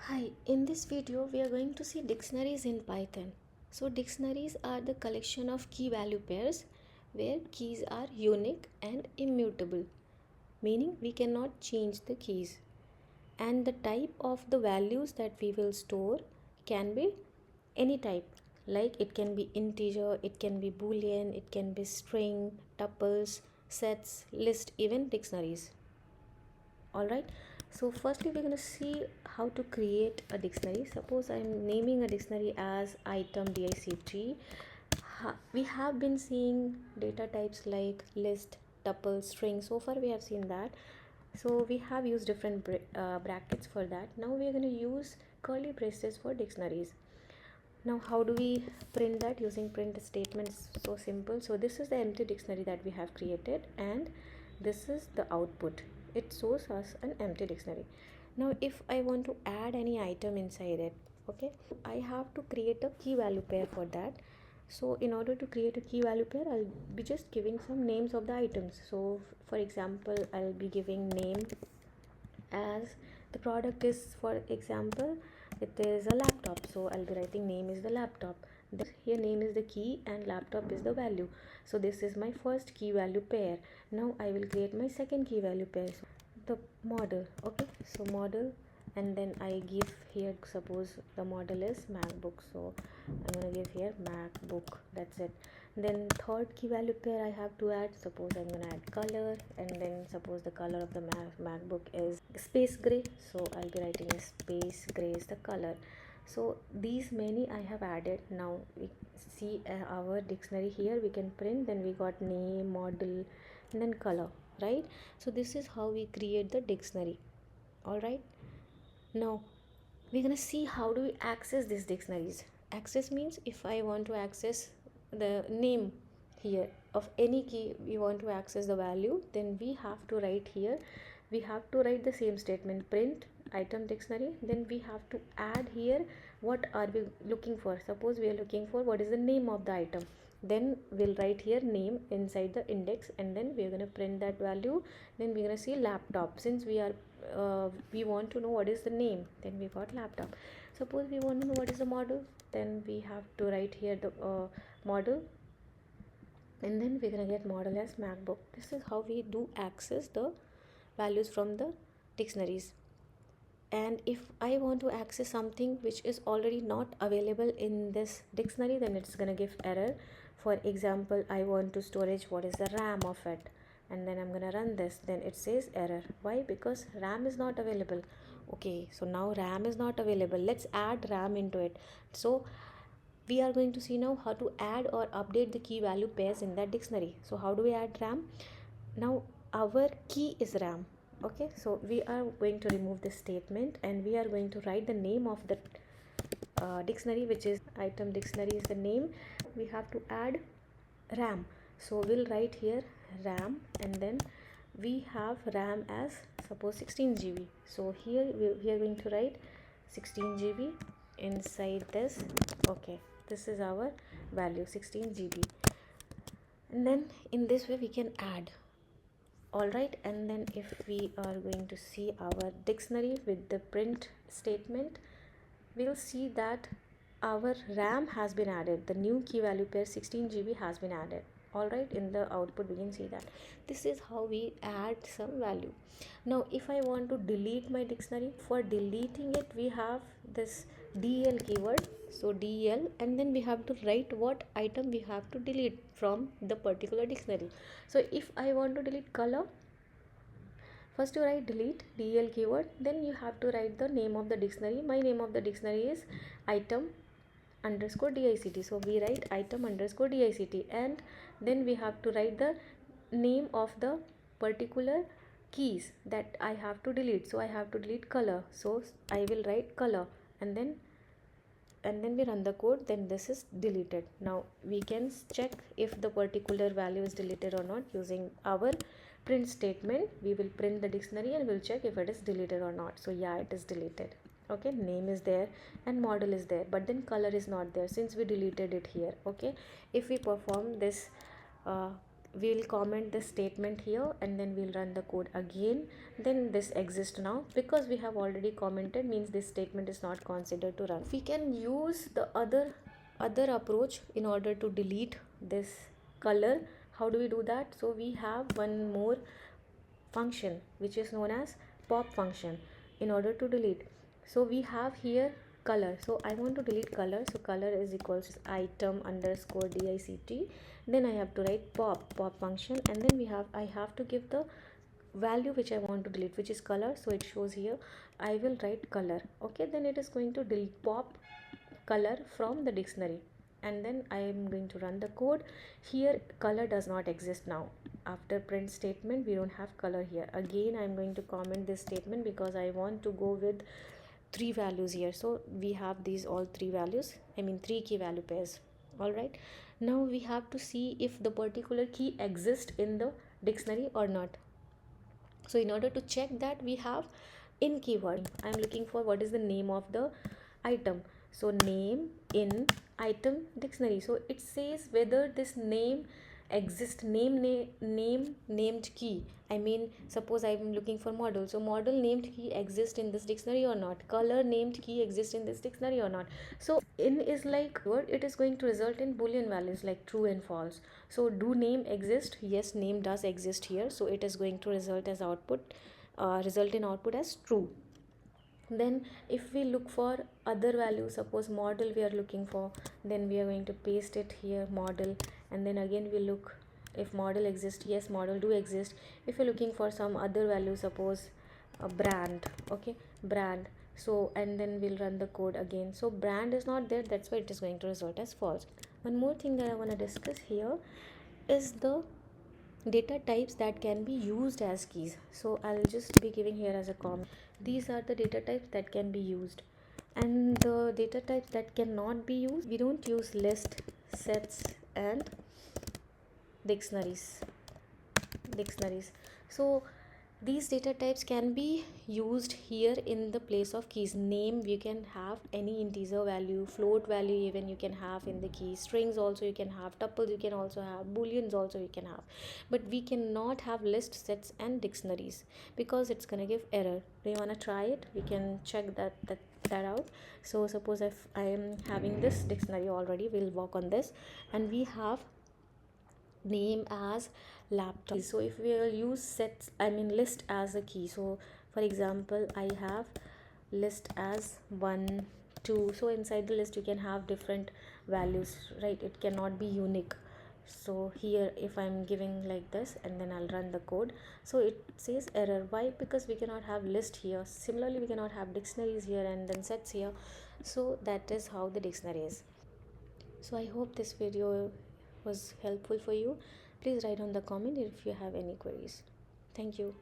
Hi, in this video we are going to see dictionaries in Python. So dictionaries are the collection of key value pairs where keys are unique and immutable, meaning we cannot change the keys. And the type of the values that we will store can be any type, like it can be integer, it can be boolean, it can be string, tuples, sets, list, even dictionaries. Alright, so firstly we're going to see how to create a dictionary. Suppose I'm naming a dictionary as item dict. We have been seeing data types like list, tuple, string. So far we have seen that, so we have used different brackets for that. Now we are going to use curly braces for dictionaries. Now how do we print that? Using print statements. So simple. So this is the empty dictionary that we have created, and this is the output. It shows us an empty dictionary. Now if I want to add any item inside it, okay, I have to create a key value pair for that. So in order to create a key value pair, I'll be just giving some names of the items. So for example, I'll be giving name as the product is, for example, it is a laptop, so I'll be writing name is the laptop. This here name is the key and laptop is the value. So this is my first key value pair. Now I will create my second key value pair, so the model. Okay, so model, and then I give here, suppose the model is MacBook, so I'm gonna give here MacBook. That's it. Then third key value pair I have to add, suppose I'm gonna add color, and then suppose the color of the MacBook is space gray, so I'll be writing space gray is the color. So these many I have added. Now we see our dictionary here, we can print, then we got name, model, and then color, right? So this is how we create the dictionary. All right, now we're gonna see how do we access these dictionaries. Access means if I want to access the name here of any key, we want to access the value, then we have to write here, we have to write the same statement, print item dictionary. Then we have to add here what are we looking for. Suppose we are looking for what is the name of the item, then we'll write here name inside the index, and then we're going to print that value. Then we're going to see laptop. Since we want to know what is the name, then we got laptop. Suppose we want to know what is the model, then we have to write here the model, and then we're going to get model as MacBook. This is how we do access the values from the dictionaries. And if I want to access something which is already not available in this dictionary, then it's gonna give error. For example, I want to storage what is the RAM of it, and then I'm gonna run this, then it says error. Why? Because RAM is not available. Okay, so now RAM is not available, let's add RAM into it. So we are going to see now how to add or update the key value pairs in that dictionary. So how do we add RAM? Now our key is RAM. Okay, so we are going to remove this statement, and we are going to write the name of the dictionary, which is item dictionary is the name. We have to add RAM, so we'll write here RAM, and then we have RAM as suppose 16 GB. So here we are going to write 16 GB inside this. Okay, this is our value 16 GB, and then in this way we can add. All right, and then if we are going to see our dictionary with the print statement, we'll see that our RAM has been added, the new key value pair 16 GB has been added. All right, in the output we can see that. This is how we add some value. Now if I want to delete my dictionary, for deleting it we have this del keyword. So del, and then we have to write what item we have to delete from the particular dictionary. So if I want to delete color, first you write delete del keyword, then you have to write the name of the dictionary. My name of the dictionary is item underscore dict, so we write item underscore dict, and then we have to write the name of the particular keys that I have to delete. So I have to delete color, so I will write color, and then we run the code, then this is deleted. Now we can check if the particular value is deleted or not using our print statement. We will print the dictionary and we'll check if it is deleted or not. So yeah, it is deleted. Okay, name is there and model is there, but then color is not there since we deleted it here. Okay, if we perform this we will comment this statement here and then we'll run the code again. Then this exists now because we have already commented, means this statement is not considered to run. We can use the other approach in order to delete this color. How do we do that? So we have one more function which is known as pop function in order to delete. So we have here color, so I want to delete color, so color is equals to item underscore dict, then I have to write pop function, and then I have to give the value which I want to delete, which is color. So it shows here I will write color. Okay, then it is going to delete pop color from the dictionary, and then I am going to run the code. Here color does not exist now. After print statement we don't have color here. Again I am going to comment this statement because I want to go with three values here. So we have these all three values, I mean three key value pairs. All right, now we have to see if the particular key exists in the dictionary or not. So in order to check that, we have in keyword, I am looking for what is the name of the item. So name in item dictionary, so it says whether this name exists. Name named key, I mean suppose I am looking for model, so model named key exists in this dictionary or not, color named key exists in this dictionary or not. So in is like word, it is going to result in boolean values like true and false. So do name exist? Yes, name does exist here, so it is going to result as output, result in output as true. Then if we look for other value, suppose model we are looking for, then we are going to paste it here, model, and then again we look if model exists. Yes, model do exist. If you're looking for some other value, suppose a brand, okay, brand, so and then we'll run the code again. So brand is not there, that's why it is going to result as false. One more thing that I want to discuss here is the data types that can be used as keys. So I'll just be giving here as a comment, these are the data types that can be used, and the data types that cannot be used, we don't use list, sets and dictionaries. So these data types can be used here in the place of keys. Name, you can have any integer value, float value even you can have in the key, strings also you can have, tuples you can also have, booleans also you can have, but we cannot have list, sets and dictionaries because it's gonna give error. Do you want to try it? We can check that out. So suppose if I am having this dictionary already, we'll work on this, and we have name as laptop. So if we will use sets, I mean list as a key, so for example I have list as 1 2, so inside the list you can have different values, right? It cannot be unique. So here if I'm giving like this and then I'll run the code, so it says error. Why? Because we cannot have list here. Similarly we cannot have dictionaries here and then sets here. So that is how the dictionary is. So I hope this video was helpful for you. Please write on the comment if you have any queries. Thank you.